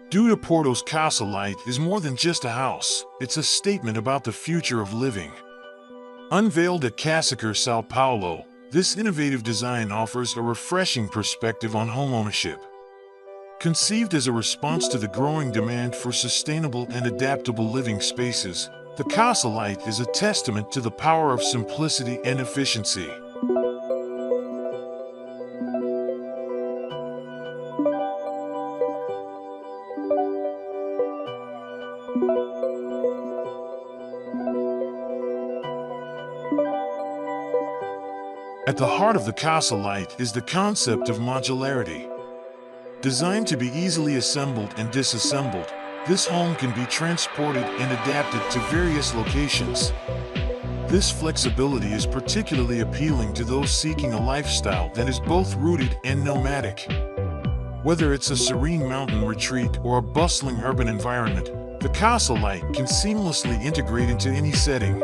Duda Porto's Casa Lite is more than just a house, it's a statement about the future of living. Unveiled at CASACOR São Paulo, this innovative design offers a refreshing perspective on homeownership. Conceived as a response to the growing demand for sustainable and adaptable living spaces, the Casa Lite is a testament to the power of simplicity and efficiency. At the heart of the Casa Lite is the concept of modularity. Designed to be easily assembled and disassembled, this home can be transported and adapted to various locations. This flexibility is particularly appealing to those seeking a lifestyle that is both rooted and nomadic. Whether it's a serene mountain retreat or a bustling urban environment, the Casa Lite can seamlessly integrate into any setting.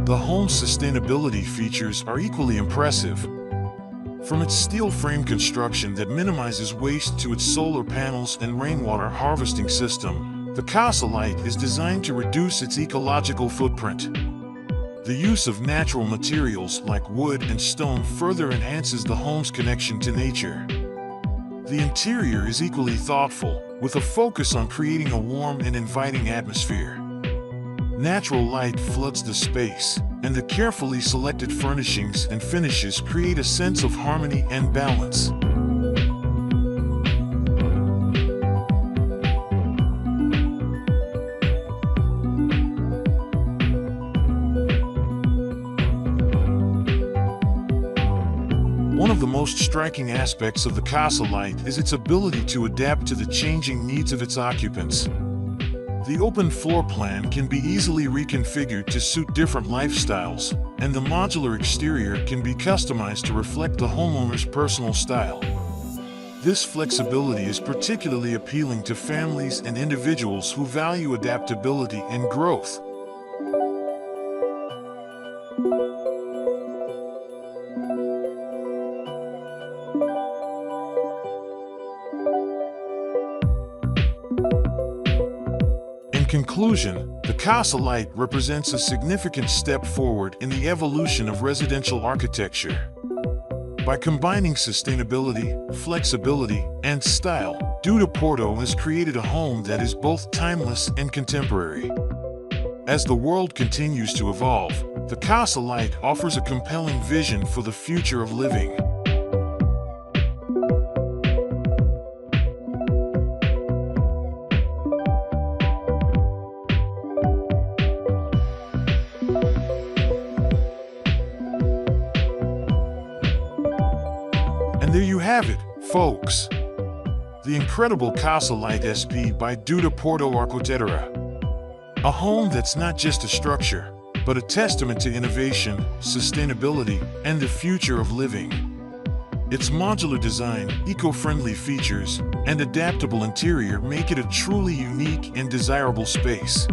The home's sustainability features are equally impressive. From its steel frame construction that minimizes waste to its solar panels and rainwater harvesting system, the Casa Lite is designed to reduce its ecological footprint. The use of natural materials like wood and stone further enhances the home's connection to nature. The interior is equally thoughtful, with a focus on creating a warm and inviting atmosphere. Natural light floods the space, and the carefully selected furnishings and finishes create a sense of harmony and balance. One of the most striking aspects of the Casa Lite is its ability to adapt to the changing needs of its occupants. The open floor plan can be easily reconfigured to suit different lifestyles, and the modular exterior can be customized to reflect the homeowner's personal style. This flexibility is particularly appealing to families and individuals who value adaptability and growth. In conclusion, the Casa Lite represents a significant step forward in the evolution of residential architecture. By combining sustainability, flexibility, and style, Duda Porto has created a home that is both timeless and contemporary. As the world continues to evolve, the Casa Lite offers a compelling vision for the future of living. And there you have it, folks. The incredible Casa Lite SP by Duda Porto Arquitectura. A home that's not just a structure, but a testament to innovation, sustainability, and the future of living. Its modular design, eco-friendly features, and adaptable interior make it a truly unique and desirable space.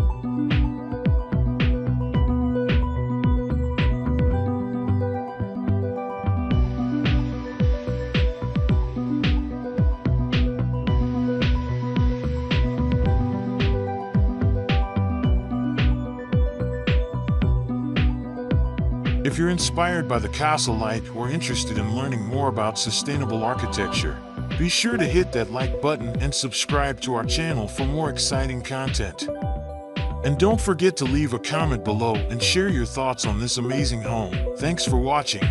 If you're inspired by the Casa Lite or interested in learning more about sustainable architecture, be sure to hit that like button and subscribe to our channel for more exciting content. And don't forget to leave a comment below and share your thoughts on this amazing home. Thanks for watching.